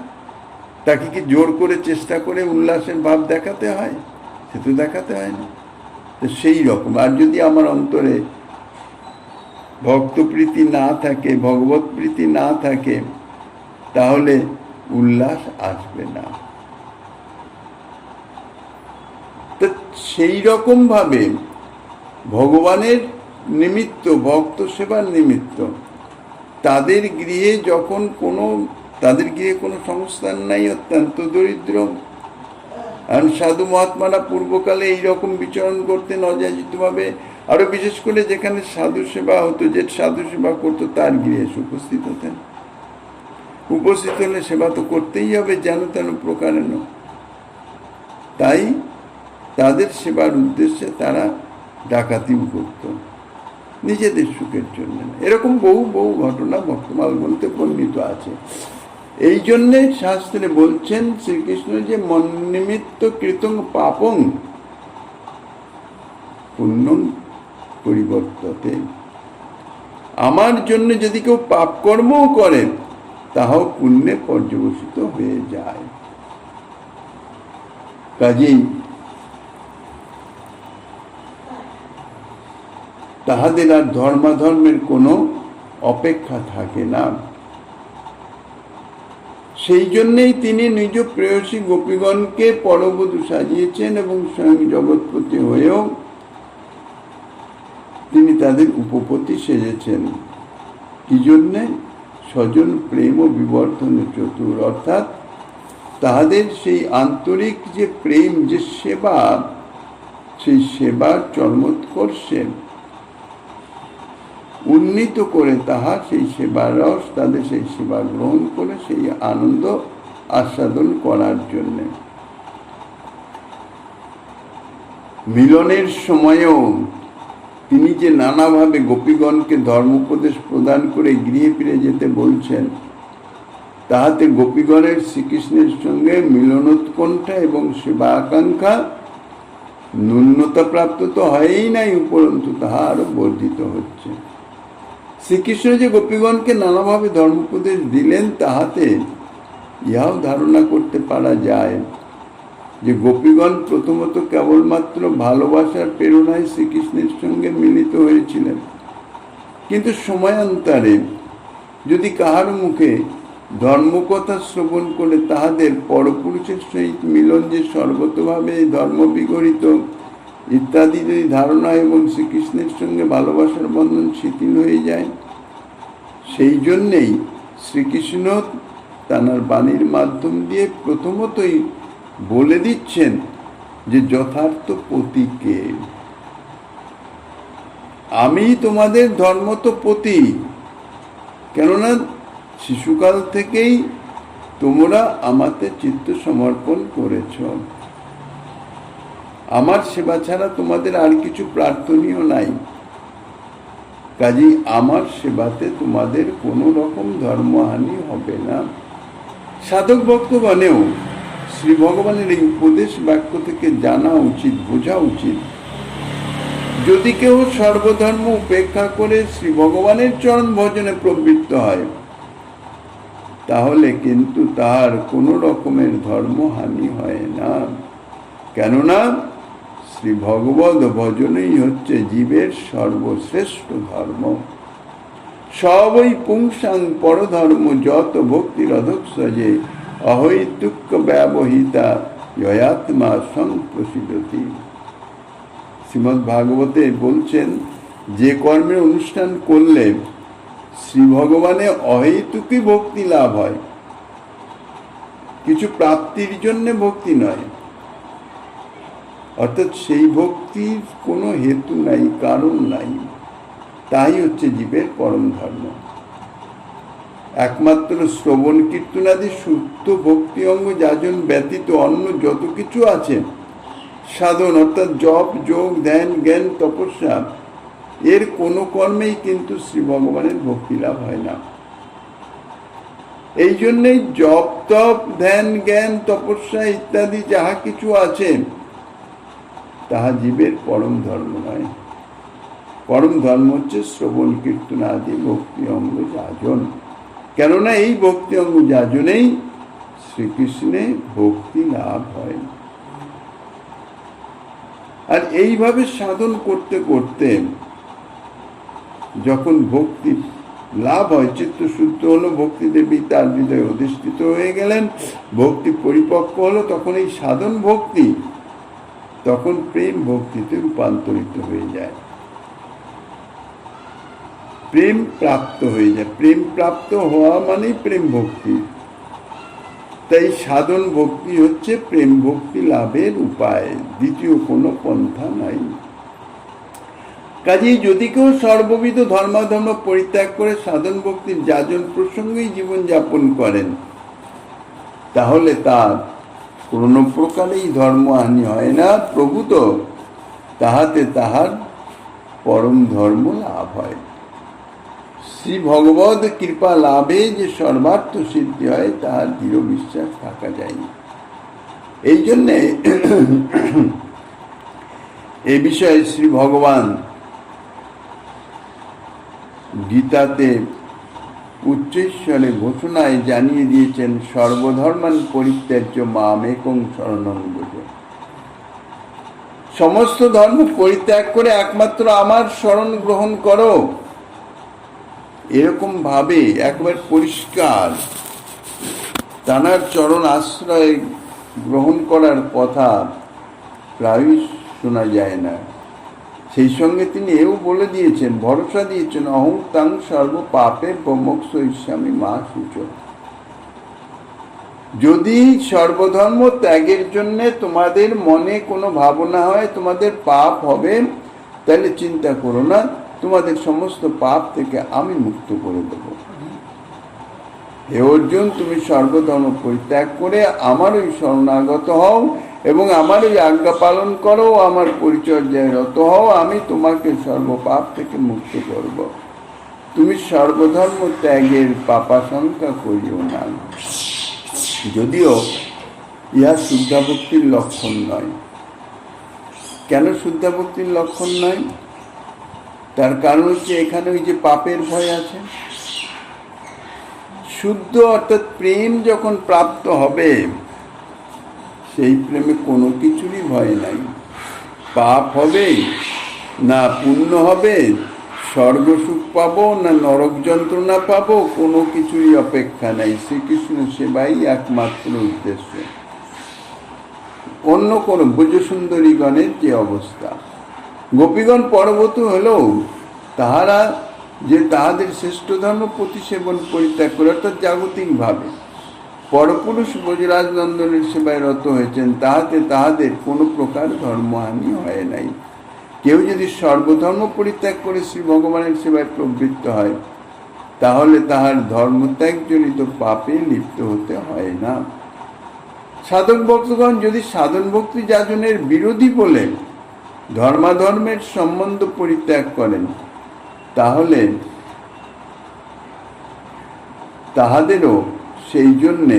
তাকে কি জোর করে চেষ্টা করে উল্লাসের ভাব দেখাতে হয়? সে তো দেখাতে হয় না। তো সেই রকম, আর যদি আমার অন্তরে ভক্তপ্রীতি না থাকে, ভগবত প্রীতি না থাকে, তাহলে উল্লাস আসবে না। তো সেই রকম ভাবে ভগবানের নিমিত্ত, ভক্ত সেবার নিমিত্ত তাদের গৃহে যখন তাদের গৃহে কোনো সংস্থান নাই, অত্যন্ত দরিদ্র, আর সাধু মহাত্মারা পূর্বকালে এইরকম বিচরণ করতেন অযাচিতভাবে। আরো বিশেষ করে যেখানে সাধু সেবা হতো, যে সাধু সেবা করতো তার গৃহে উপস্থিত হতেন। উপস্থিত হলে সেবা তো করতেই হবে যেন তেন প্রকারেণ। তাই তাদের সেবার উদ্দেশ্যে তারা ডাকাতিও করত, নিজেদের সুখের জন্য। এরকম বহু বহু ঘটনা ভক্তমাল বলতে বর্ণিত আছে। এই জন্যে শাস্ত্রে বলছেন শ্রীকৃষ্ণ যে মন্নিমিত্ত কৃতং পাপং পুণ্যং পরিবর্ততে। আমার জন্য যদি কেউ পাপ কর্মও করে তাহাও পুণ্যে পর্যবসিত হয়ে যায়। কাজেই তাহাদের আর ধর্মাধর্মের কোনো অপেক্ষা থাকে না। সেই জন্যেই তিনি নিজ প্রেয়সী গোপীগণকে পরবধূ সাজিয়েছেন এবং স্বয়ং জগৎপতি হয়েও তিনি তাদের উপপতি সেজেছেন। কি জন্যে? স্বজন প্রেম ও বিবর্ধন চতুর, অর্থাৎ তাহাদের সেই আন্তরিক যে প্রেম, যে সেবা, সেই সেবার চরমোৎকর্ষে উন্নীত করে তাহা সেই সেবার রস, তাদের সেই সেবা গ্রহণ করে সেই আনন্দ আস্বাদন করার জন্য। মিলনের সময়েও তিনি যে নানাভাবে গোপীগণকে ধর্মোপদেশ প্রদান করে গৃহে ফিরে যেতে বলছেন, তাহাতে গোপীগণের শ্রীকৃষ্ণের সঙ্গে মিলনোৎকণ্ঠা এবং সেবা আকাঙ্ক্ষা ন্যূনতা প্রাপ্ত তো হয়ই নাই, উপরন্তু তাহা আরো বর্ধিত হচ্ছে। শ্রীকৃষ্ণ যে গোপীগণকে নানাভাবে ধর্মোপদেশ দিলেন, তাহাতে ইহাও ধারণা করতে পারা যায় যে গোপীগণ প্রথমত কেবলমাত্র ভালোবাসার প্রেরণায় শ্রীকৃষ্ণের সঙ্গে মিলিত হয়েছিলেন, কিন্তু সময়ান্তরে যদি কাহার মুখে ধর্মকথা শ্রবণ করে তাহাদের পরপুরুষের সহিত মিলন যে সর্বতভাবে ধর্মবিগড়িত ইত্যাদি যদি ধারণা এবং শ্রীকৃষ্ণের সঙ্গে ভালোবাসার বন্ধন শিথিল হয়ে যায়, সেই জন্যেই শ্রীকৃষ্ণ তাঁর বাণীর মাধ্যম দিয়ে প্রথমতই বলে দিচ্ছেন যে যথার্থ পতি কে। আমি তোমাদের ধর্মত পতি, কেননা শিশুকাল থেকেই তোমরা আমাতে চিত্ত সমর্পণ করেছ। আমার সেবা ছাড়া তোমাদের আর কিছু প্রার্থনীয় নাই। কাজেই আমার সেবাতে তোমাদের কোনো রকম ধর্মহানি হবে না। সাধক ভক্তগণেও শ্রী ভগবানের এই উপদেশ বাক্য থেকে জানা উচিত, বোঝা উচিত, যদি কেউ সর্বধর্ম উপেক্ষা করে শ্রী ভগবানের চরণ ভজনে প্রবৃত্ত হয়, তাহলে কিন্তু তার কোনো রকমের ধর্মহানি হয় না। কেননা শ্রী ভগবদ ভজনই হচ্ছে জীবের সর্বশ্রেষ্ঠ ধর্ম। সবই পুংসাং পরধর্ম যত ভক্তির অধঃসজে অহৈতুক্য ব্যবহিতা যয়াত্মা সংপ্রসিদ্ধতি। শ্রীমদ্ ভাগবতে বলছেন, যে কর্মের অনুষ্ঠান করলে শ্রী ভগবানে অহেতুকই ভক্তি লাভ হয়, কিছু প্রাপ্তির জন্য ভক্তি নয়। অর্থাৎ সেই ভক্তির কোনো হেতু নাই, কারণ নাই, তাই হচ্ছে জীবের পরম ধর্ম। একমাত্র শ্রবণ কীর্তনাদি শুদ্ধ ভক্তি অঙ্গ যাজন ব্যতীত অন্য যত কিছু আছে সাধন, অর্থাৎ জপ, যোগ, ধ্যান, জ্ঞান, তপস্যা, এর কোনো কর্মেই কিন্তু শ্রী ভগবানের ভক্তি লাভ হয় না। এই জন্যই জপ, তপ, ধ্যান, জ্ঞান, তপস্যা ইত্যাদি যাহা কিছু আছে তাহা জীবের পরম ধর্ম নয়। পরম ধর্ম হচ্ছে শ্রবণ কীর্তন আদি ভক্তি অঙ্গ যাজন। কেননা এই ভক্তি অঙ্গ যাজনেই শ্রীকৃষ্ণে ভক্তি লাভ হয়। আর এইভাবে সাধন করতে করতে যখন ভক্তি লাভ হয়, চিত্ত শুদ্ধ হলো, ভক্তি দেবী তার হৃদয়ে অধিষ্ঠিত হয়ে গেলেন, ভক্তি পরিপক্ক হলো, তখন এই সাধন ভক্তি তখন প্রেম ভক্তিতে রূপান্তরিত হয়ে যায়, প্রেম প্রাপ্ত হয়ে যায়। প্রেম প্রাপ্ত হওয়া মানে প্রেম ভক্তি। তাই সাধন ভক্তি হচ্ছে প্রেম ভক্তি লাভের উপায়, দ্বিতীয় কোনো পন্থা নাই। কাজেই যদি কেউ সর্ববিধ ধর্মাধর্ম পরিত্যাগ করে সাধন ভক্তির যাজন প্রসঙ্গেই জীবন যাপন করেন, তাহলে তার কোনো প্রকারেই ধর্মহানি হয় না, প্রভূত তাহাতে তাহার পরম ধর্ম লাভ হয়। শ্রী ভগবদ কৃপা লাভে যে সর্বার্থ সিদ্ধি হয় তাহার দৃঢ় বিশ্বাস থাকা যায়। এই জন্যে এ বিষয়ে শ্রী ভগবান গীতাতে উচ্চৈঃস্বরে ঘোষণায় জানিয়ে দিয়েছেন, সর্বধর্মান পরিত্যাজ্য মামেকং শরণং ব্রজ। সমস্ত ধর্ম পরিত্যাগ করে একমাত্র আমার শরণ গ্রহণ করো। এরকম ভাবে একবার পরিষ্কার তাঁর চরণ আশ্রয় গ্রহণ করার কথা প্রায়ই শোনা যায় না। সেই সঙ্গে তিনি এও বলে দিয়েছেন, ভরসা দিয়েছেন, অহং তাং সর্ব পাপে ব্রহ্মস্বইস্বামী মা সূচ। যদি সর্বধর্ম ত্যাগের জন্য তোমাদের মনে কোনো ভাবনা হয় তোমাদের পাপ হবে, তাহলে চিন্তা করো না, তোমাদের সমস্ত পাপ থেকে আমি মুক্ত করে দেব। হে অর্জুন, তুমি সর্বধর্ম পরিত্যাগ করে আমার ওই শরণাগত হও এবং আমার ওই আজ্ঞা পালন করো, আমার পরিচর্যায় রত হও, আমি তোমাকে সর্বপাপ থেকে মুক্ত করব। তুমি সর্বধর্ম ত্যাগের পাপাশঙ্কা করিও না। যদিও ইহা শুদ্ধাভক্তির লক্ষণ নয়। কেন শুদ্ধাভক্তির লক্ষণ নয়? তার কারণ হচ্ছে এখানে ওই যে পাপের ভয় আছে। শুদ্ধ অর্থাৎ প্রেম যখন প্রাপ্ত হবে, সেই প্রেমে কোনো কিছুরই ভয় নাই। পাপ হবে না পুণ্য হবে, স্বর্গ সুখ পাবো না নরক যন্ত্রণা পাবো, কোনো কিছুরই অপেক্ষা নাই। শ্রীকৃষ্ণ সেবাই একমাত্র উদ্দেশ্য। অন্য কোন ব্রজসুন্দরীগণের যে অবস্থা, গোপীগণ পরবর্তী হলেও তাহারা যে তাহাদের শ্রেষ্ঠ ধর্ম প্রতিসেবন পরিত্যাগ করে, অর্থাৎ জাগতিকভাবে পরপুরুষ ব্রজরাজ নন্দনের সেবায় রত হয়েছেন, তাহাতে তাহাদের কোনো প্রকার ধর্মহানি হয় নাই। কেউ যদি সর্বধর্ম পরিত্যাগ করে শ্রী ভগবানের সেবায় প্রবৃত্ত হয়, তাহলে তাহার ধর্মত্যাগজনিত পাপে লিপ্ত হতে হয় না। সাধক ভক্তগণ যদি সাধন ভক্তি যাজনের বিরোধী বলে ধর্মাধর্মের সম্বন্ধ পরিত্যাগ করেন, তাহলে তাহাদেরও সেই জন্যে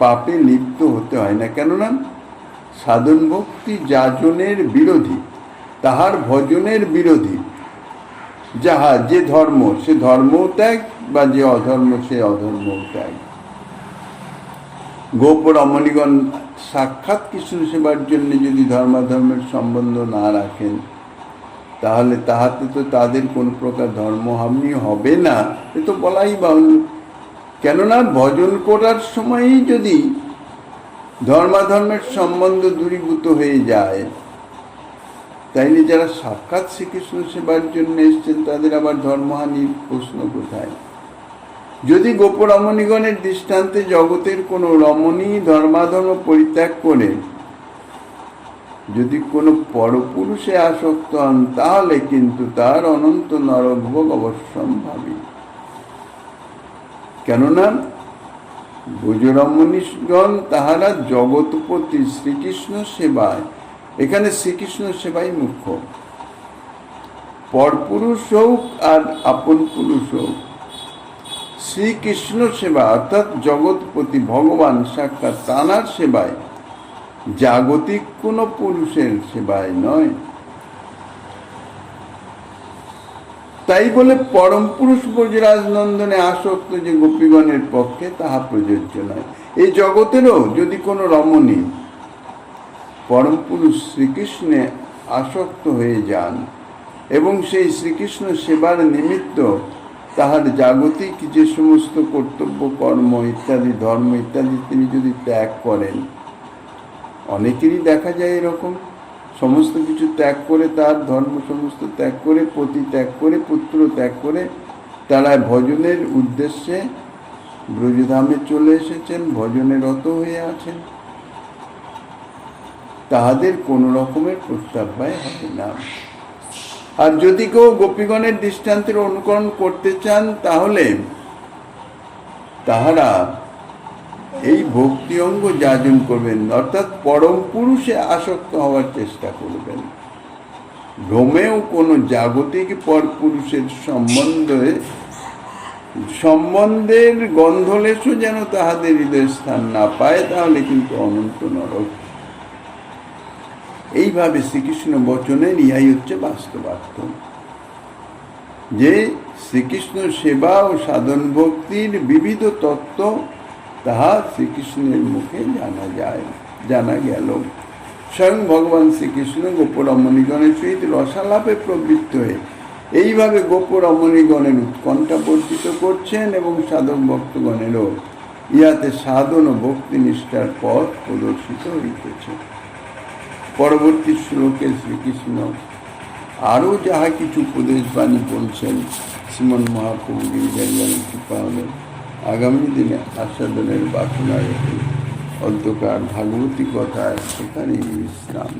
পাপে লিপ্ত হতে হয় না। কেননা সাধন ভক্তি যাজনের বিরোধী, তাহার ভজনের বিরোধী যাহা, যে ধর্ম সে ধর্মও ত্যাগ, বা যে অধর্ম সে অধর্মও ত্যাগ। গোপ রমণীগণ সাক্ষাৎ কৃষ্ণ সেবার জন্য যদি ধর্মাধর্মের সম্বন্ধ না রাখেন, তাহলে তাহাতে তো তাদের কোন প্রকার ধর্মহানি হবে না, এ তো বলাই বাহুল্য। কেননা ভজন করার সময়ই যদি ধর্মাধর্মের সম্বন্ধ দূরীভূত হয়ে যায়, তাইলে যারা সাক্ষাৎ শ্রীকৃষ্ণ সেবার জন্য এসছেন তাদের আবার ধর্মহানির প্রশ্ন কোথায়? যদি গোপ রমণীগণের দৃষ্টান্তে জগতের কোনো রমণী ধর্মাধর্ম পরিত্যাগ করে যদি কোনো পরপুরুষে আসক্ত হন, তাহলে কিন্তু তার অনন্ত নরকভোগ অবশ্যম্ভাবী। কেননা ব্রজরমণীগণ তাহারা জগৎপতি শ্রীকৃষ্ণ সেবায়, এখানে শ্রীকৃষ্ণ সেবাই মুখ্য। পরপুরুষ হোক আর আপন পুরুষ হোক, শ্রীকৃষ্ণ সেবা অর্থাৎ জগৎপতি ভগবান সাক্ষাৎ তাঁর সেবায়, জাগতিক কোন পুরুষের সেবায় নয়। তাই বলে পরম পুরুষ ব্রজরাজ নন্দনে আসক্ত যে গোপীগণের পক্ষে তাহা প্রযোজ্য নয়। এই জগতেরও যদি কোনো রমণী পরম পুরুষ শ্রীকৃষ্ণে আসক্ত হয়ে যান এবং সেই শ্রীকৃষ্ণ সেবার নিমিত্ত তাহার জাগতিক যে সমস্ত কর্তব্য কর্ম ইত্যাদি ধর্ম ইত্যাদি তিনি যদি ত্যাগ করেন, অনেকেরই দেখা যায় এরকম, সমস্ত কিছু ত্যাগ করে, তার ধর্ম সমস্ত ত্যাগ করে, পতি ত্যাগ করে, পুত্র ত্যাগ করে তারা ভজনের উদ্দেশ্যে ব্রজধামে চলে এসেছেন, ভজনে রত হয়ে আছেন। তাহাদের কোনো রকমের প্রত্যাবায় হবে না। আর যদি কেউ গোপীগণের দৃষ্টান্তের অনুকরণ করতে চান, তাহলে তাহারা এই ভক্তি অঙ্গ যাজন করবেন, অর্থাৎ পরম পুরুষে আসক্ত হওয়ার চেষ্টা করবেন। ভ্রমেও কোনো জাগতিক পর পুরুষের সম্বন্ধের গন্ধলেশও যেন তাহাদের হৃদয় স্থান না পায়, তাহলে কিন্তু অনন্ত নরক। এইভাবে শ্রীকৃষ্ণ বচনের ইহাই হচ্ছে বাস্তবার্থ, যে শ্রীকৃষ্ণ সেবা ও সাধন ভক্তির বিবিধ তত্ত্ব তাহা শ্রীকৃষ্ণের মুখে জানা গেল। স্বয়ং ভগবান শ্রীকৃষ্ণ গোপরমণিগণের সহিত রসালাপে প্রবৃত্ত হয়ে এইভাবে গোপরমণিগণের উৎকণ্ঠা বর্ধিত করছেন এবং সাধক ভক্তগণেরও ইহাতে সাধন ও ভক্তি নিষ্ঠার পথ প্রদর্শিত হইতেছে। পরবর্তী শ্লোকে শ্রীকৃষ্ণ আরও যাহা কিছু উপদেশ বাণী বলছেন শ্রীমন মহাপ্রভু গিরিধারী কৃপা হলে আগামী দিনে আস্বাদনের বাসনা রেখে অন্তকার ভাগবতী কথায় এখানেই বিশ্রাম।